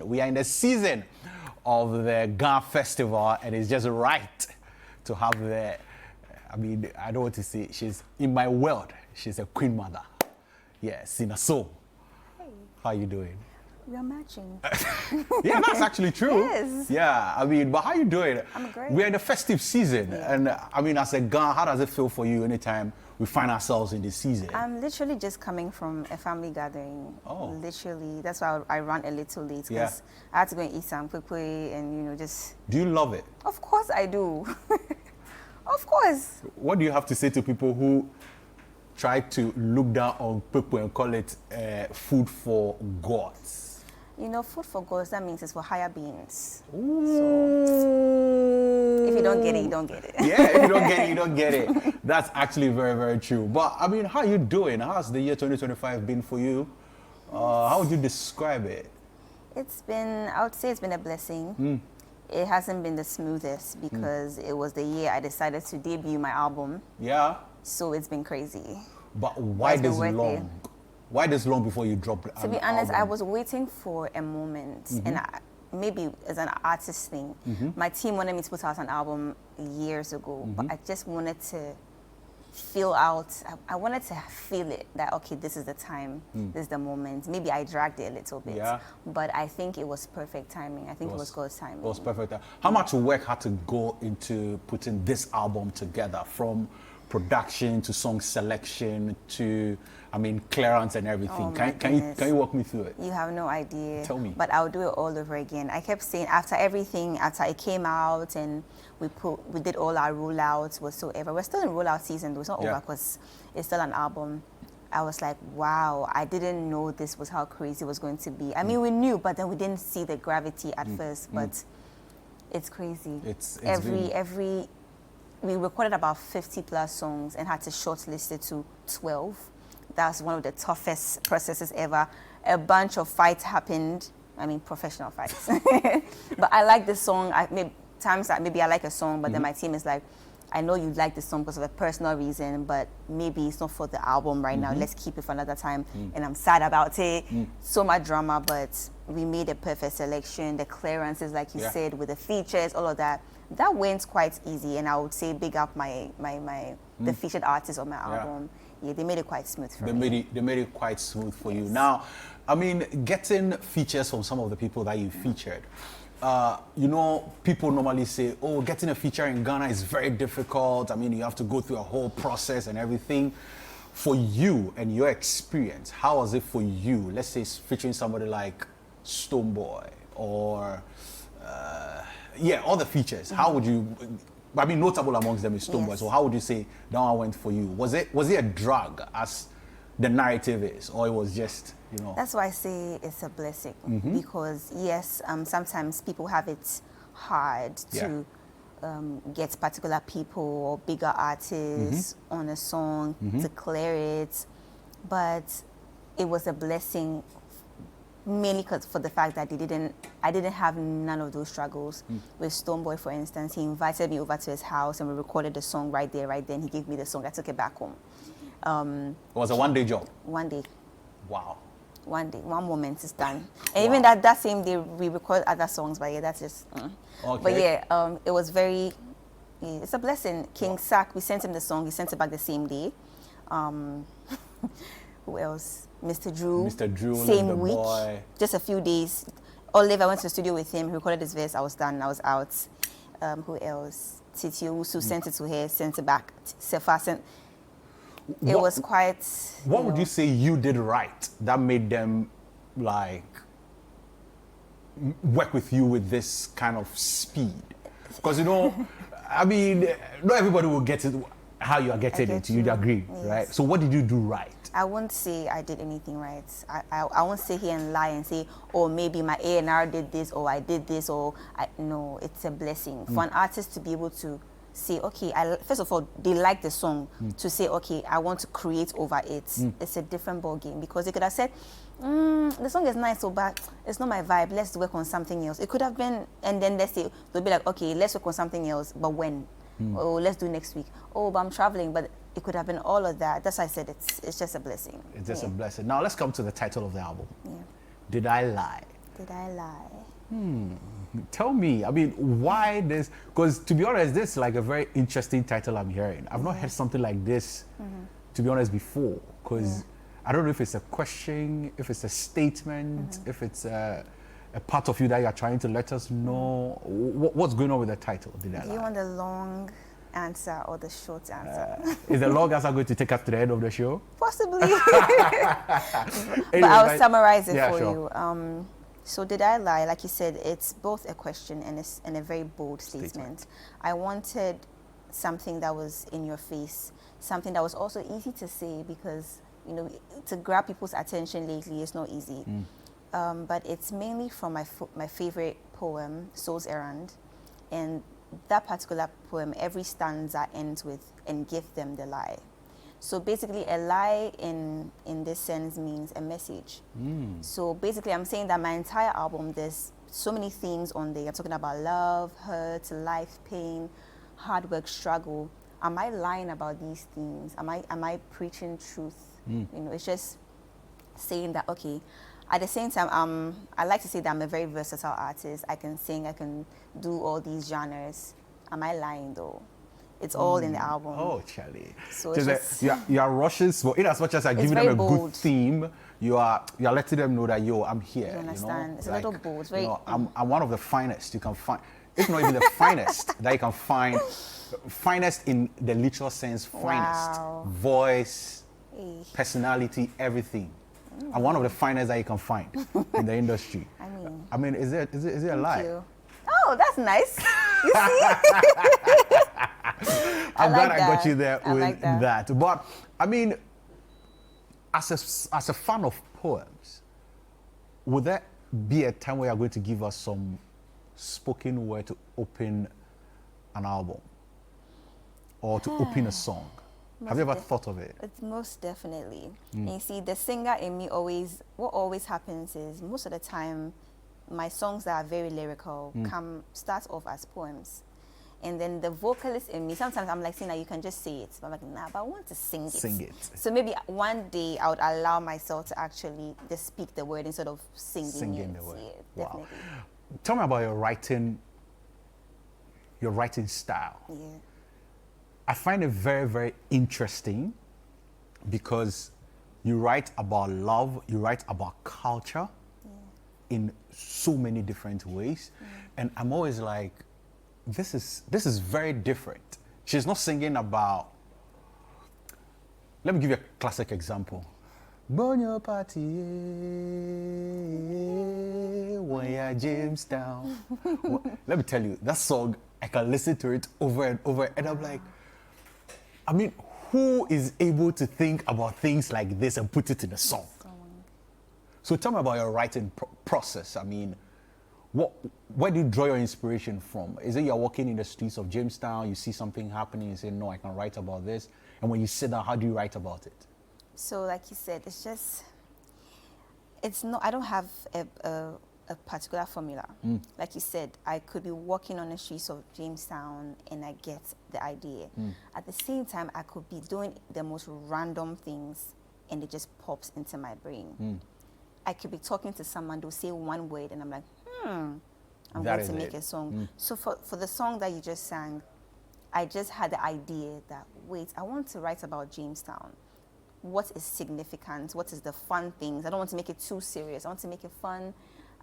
We are in the season of the Ghana Festival, and it's just right to have the, I mean, I don't want to say, she's in my world, she's a queen mother. Yeah, Cina. So, how are you doing? We are matching. Yeah, that's actually true. Yes. Yeah, I mean, but how are you doing? I'm great. We're in the festive season, and I mean, as a Ghana, how does it feel for you anytime we find ourselves in this season? I'm literally just coming from a family gathering. Oh. Literally, that's why I ran a little late, because I had to go and eat some quickly and, you know, just... Do you love it? Of course I do. Of course. What do you have to say to people who try to look down on people and call it food for gods? You know, food for gods, that means it's for higher beings. Ooh. So, if you don't get it, you don't get it. Yeah, if you don't get it, you don't get it. That's actually very, very true. But, I mean, how are you doing? How's the year 2025 been for you? How would you describe it? It's been, I would say it's been a blessing. It hasn't been the smoothest because it was the year I decided to debut my album. Yeah. So it's been crazy. But why this long? Why this long before you drop an album? To be honest, I was waiting for a moment, and maybe as an artist thing, my team wanted me to put out an album years ago, but I just wanted to feel out, I wanted to feel it, that okay, this is the time, this is the moment. Maybe I dragged it a little bit, but I think it was perfect timing. I think it was God's timing. It was perfect. How much work had to go into putting this album together, from production to song selection to, I mean, clearance and everything? Can you walk me through it? You have no idea. Tell me. But I'll do it all over again. I kept saying after everything, after it came out and we did all our rollouts whatsoever. We're still in rollout season though. It's not over because it's still an album. I was like, wow, I didn't know this was how crazy it was going to be. I mean, we knew, but then we didn't see the gravity at first. But it's crazy. It's we recorded about 50 plus songs and had to shortlist it to 12. That's one of the toughest processes ever. A bunch of fights happened. I mean, professional fights. But I like this song. Maybe I like a song, but then my team is like, I know you like this song because of a personal reason, but maybe it's not for the album right now. Let's keep it for another time. And I'm sad about it. So much drama, but we made a perfect selection. The clearances, like you said, with the features, all of that. That went quite easy, and I would say big up the featured artists on my album. Yeah, they made it quite smooth for me. They made it quite smooth for you. Now, I mean, getting features from some of the people that you featured, you know, people normally say, oh, getting a feature in Ghana is very difficult. I mean, you have to go through a whole process and everything. For you and your experience, how was it for you? Let's say featuring somebody like Stonebwoy or... all the features. How would you, I mean, notable amongst them is Stonebwoy, so how would you say that one went for you? Was it a drag, as the narrative is, or it was just, you know? That's why I say it's a blessing, because yes, sometimes people have it hard to get particular people or bigger artists on a song to clear it, but it was a blessing mainly for the fact that I didn't have none of those struggles. With Stonebwoy, for instance, he invited me over to his house and we recorded the song right there, right then. He gave me the song. I took it back home. It was a one-day job? One day. Wow. One day. One moment is done. And even that same day, we recorded other songs, but yeah, that's just... Okay. But yeah, it was very... it's a blessing. King Sack, we sent him the song. He sent it back the same day. Who else? Mr. Drew, same week, just a few days. Olive, I went to the studio with him, he recorded his verse, I was done, I was out. Who else? Titi Owusu sent it to her, sent it back. Sefa sent. It was quite... What would you say you did right that made them, like, work with you with this kind of speed? Because, you know, I mean, not everybody will get it how you are getting it, you agree, right? So what did you do right? I won't say I did anything right. I won't sit here and lie and say, oh, maybe my A&R did this, or I did this, or no, it's a blessing. For an artist to be able to say, okay, first of all, they like the song, to say, okay, I want to create over it. It's a different ball game, because they could have said, the song is nice, so but it's not my vibe, let's work on something else. It could have been, and then let's say, they'll be like, okay, let's work on something else, but when? Oh, let's do next week. Oh, but I'm traveling, but it could have been all of that. That's why I said it's just a blessing. It's just a blessing. Now let's come to the title of the album. Did I Lie? Did I lie? Tell me, I mean, why this? Because to be honest, this is like a very interesting title I'm hearing. I've not heard something like this, to be honest, before. Because I don't know if it's a question, if it's a statement, if it's a part of you that you're trying to let us know. What's going on with the title? Did I lie? Do you want the long answer or the short answer? Is the long answer going to take us to the end of the show? Possibly. Anyway, But I'll summarize it for sure. you. So did I lie? Like you said, it's both a question and a very bold statement. I wanted something that was in your face, something that was also easy to say, because to grab people's attention lately is not easy. But it's mainly from my favorite poem, Soul's Errand, and that particular poem, every stanza ends with "and give them the lie." So basically, a lie in this sense means a message. So basically, I'm saying that my entire album, there's so many themes on there. I'm talking about love, hurt, life, pain, hard work, struggle. Am I lying about these themes? Am I preaching truth? It's just saying that, okay. At the same time, I like to say that I'm a very versatile artist. I can sing, I can do all these genres. Am I lying though? It's all in the album. Oh, Charlie. So it's you are rushing small. In as much as I'm giving them a good theme, you're letting them know that I'm here. You understand? It's like, a little bold. It's very. I'm one of the finest you can find. If not even the finest that you can find. Finest in the literal sense. Finest. Wow. Voice, personality, everything. I'm one of the finest that you can find in the industry. I mean, is it a lie? You. Oh, that's nice. You see? I'm glad I got you there with that. But I mean, as a fan of poems, would there be a time where you're going to give us some spoken word to open an album or to open a song? Have you ever thought of it? It's most definitely. And you see, the singer in me what always happens is, most of the time, my songs that are very lyrical start off as poems. And then the vocalist in me, sometimes I'm like, Cina, you can just say it. But I'm like, nah, but I want to sing it. Sing it. So maybe one day I would allow myself to actually just speak the word instead of singing it. The word. Yeah, wow. definitely. Tell me about your writing style. Yeah. I find it very, very interesting because you write about love, you write about culture in so many different ways. And I'm always like, this is very different. She's not singing about, let me give you a classic example. Bonyo party when you're Jamestown. Let me tell you, that song, I can listen to it over and over, and I'm like, I mean, who is able to think about things like this and put it in a song? So tell me about your writing process. I mean, where do you draw your inspiration from? Is it you're walking in the streets of Jamestown, you see something happening, you say, no, I can write about this. And when you sit down, how do you write about it? So like you said, I don't have a particular formula. Like you said, I could be walking on the streets of Jamestown and I get the idea. At the same time, I could be doing the most random things and it just pops into my brain. I could be talking to someone, they'll say one word and I'm like, I'm going to make a song. So for the song that you just sang, I just had the idea that, wait, I want to write about Jamestown. What is significant? What is the fun things? I don't want to make it too serious. I want to make it fun.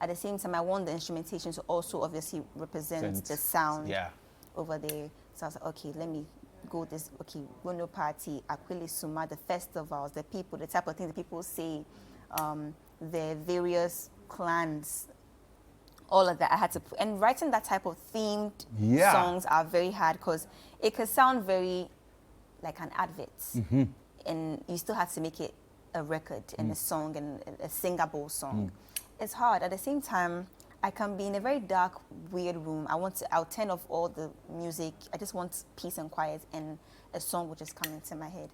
At the same time, I want the instrumentation to also obviously represent the sound over there. So I was like, okay, let me go this, Bono Party, Akwili Suma, the festivals, the people, the type of things that people say, the various clans, all of that. I had to, and writing that type of themed songs are very hard because it could sound very like an advert. And you still have to make it a record and a song and a singable song. It's hard. At the same time, I can be in a very dark, weird room. I'll turn off all the music. I just want peace and quiet, and a song will just come into my head.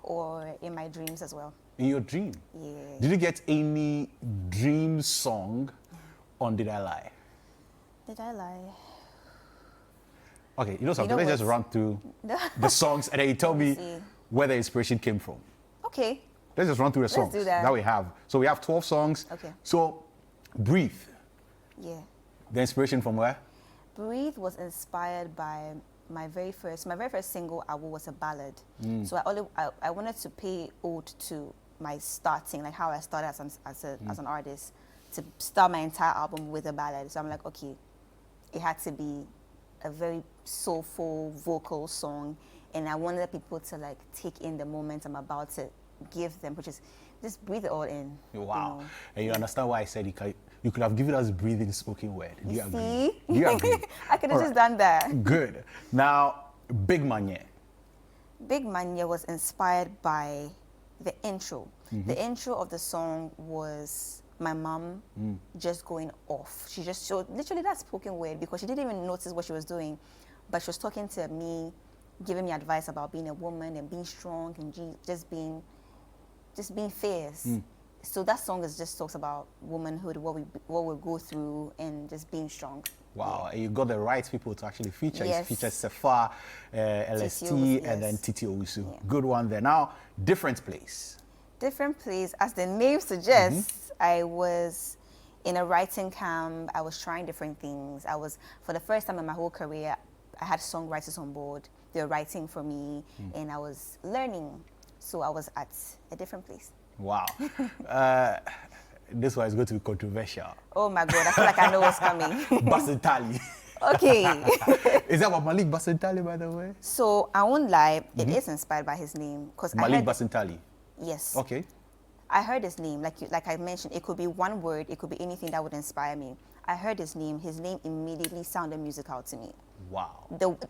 Or in my dreams as well. In your dream? Yeah. Did you get any dream song on Did I Lie? Did I lie? Okay, you know something? Let's just run through the songs and then you tell me where the inspiration came from. Okay. Let's just run through the songs do that. we have. So we have 12 songs. Okay. So Breathe. Yeah. The inspiration from where? Breathe was inspired by my very first single album was a ballad. So I wanted to pay ode to my starting, like how I started as an artist, to start my entire album with a ballad. So I'm like, okay, it had to be a very soulful vocal song, and I wanted people to like take in the moment I'm about to give them, which is just breathe it all in. Wow. You know? And you understand why I said you could have given us breathing spoken word. Do you agree? See? Do you agree? I could have just done that. Good. Now, Big Manye. Big Manye was inspired by the intro. The intro of the song was my mom just going off. She just showed literally that spoken word because she didn't even notice what she was doing, but she was talking to me, giving me advice about being a woman and being strong and just being fierce. So that song just talks about womanhood, what we go through, and just being strong. Wow, and you got the right people to actually feature. Yes. You featured Sefa, LST, Owusu, and then yes. Titi Owusu. Yeah. Good one there. Now, different place. Different place, as the name suggests. I was in a writing camp. I was trying different things. For the first time in my whole career, I had songwriters on board. They were writing for me, and I was learning. So I was at a different place. Wow. This one is going to be controversial. Oh my God, I feel like I know what's coming. Basentali. Okay. Is that what Malik Basentali, by the way? So I won't lie, it is inspired by his name. Malik Basentali. Yes. Okay. I heard his name, like I mentioned, it could be one word, it could be anything that would inspire me. I heard his name immediately sounded musical to me. Wow.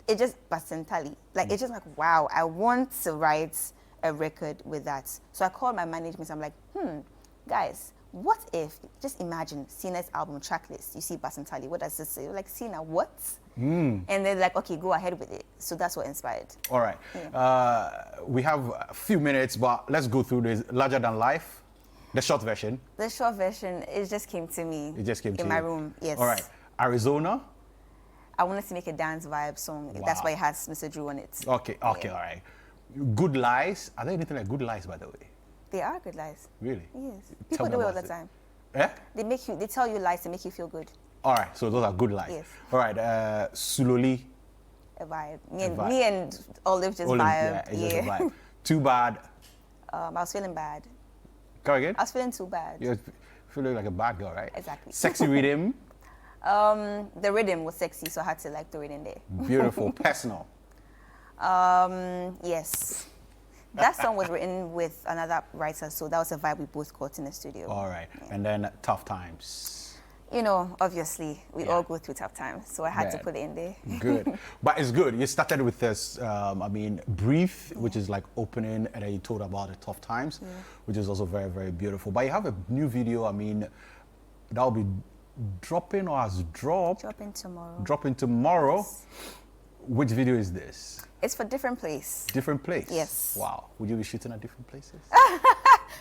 It just Basentali. Like it's just like, wow, I want to write a record with that. So I called my management, I'm like, guys, what if, just imagine Cina's album track list, you see Basentali, what does it say? You're like, Cina, what? And they're like, okay, go ahead with it. So that's what inspired. All right. Yeah. We have a few minutes, but let's go through this. Larger Than Life, the short version. The short version, it just came to me. It just came to you. In my room, yes. All right. Arizona. I wanted to make a dance vibe song. Wow. That's why it has Mr. Drew on it. Okay, all right. Good Lies. Are there anything like Good Lies, by the way? They are good lies. Really? Yes. Tell People me do it all about the it. time. Eh? They tell you lies to make you feel good. All right, so those are good lies. Yes. All right, Suloli. A vibe. vibe. Me and Olive just Olive, vibe. it's just a vibe. Too Bad. I was feeling bad. Come again? I was feeling too bad. You're feeling like a bad girl, right? Exactly. Sexy Rhythm. The rhythm was sexy, so I had to like throw it in there. Beautiful. Personal. Yes. That song was written with another writer, so that was a vibe we both got in the studio. All right. And then Tough Times. You know, obviously, we Yeah. all go through tough times, so I had to Bad. put it in there. Good. But it's good. You started with this, Brief, which is like opening, and then you told about the tough times, which is also very, very beautiful. But you have a new video, that'll be dropping or has dropped. Dropping tomorrow. Dropping tomorrow. Yes. Which video is this? It's for different place. Different place? Yes. Wow. Would you be shooting at different places?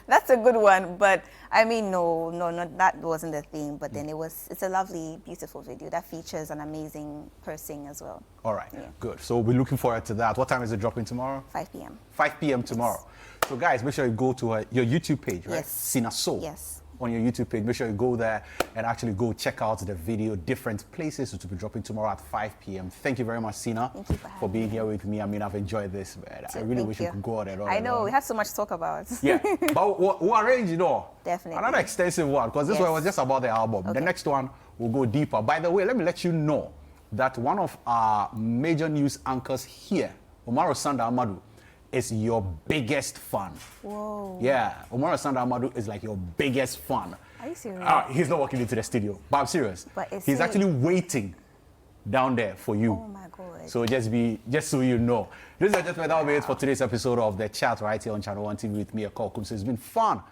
That's a good one, but no, that wasn't the theme. But then it's a lovely, beautiful video that features an amazing person as well. All right, Yeah. good. So we'll be looking forward to that. What time is it dropping tomorrow? 5 p.m. 5 p.m. tomorrow. So guys, make sure you go to your YouTube page, right? Yes. Cina Soul. Yes. On your YouTube page, make sure you go there and actually go check out the video, different places, which will be dropping tomorrow at 5 p.m. Thank you very much, Cina, Thank you for having being here with me. I've enjoyed this, man. I really Thank wish you. we could go on and on. I and know, on. we have so much to talk about. Yeah, but we'll arrange, Definitely. another extensive one, because this Yes. one was just about the album. The Okay. next one will go deeper. By the way, let me let you know that one of our major news anchors here, Omaro Sanda Amadou, is your biggest fan. Whoa. Yeah, Omaro Sanda Amadou is like your biggest fan. Are you serious? He's not walking into the studio, but I'm serious. But is He's he? actually waiting down there for you. Oh my God. So just so you know. Ladies and gentlemen, that will be it for today's episode of The Chat right here on Channel One TV with me, Akol Kumse. It's been fun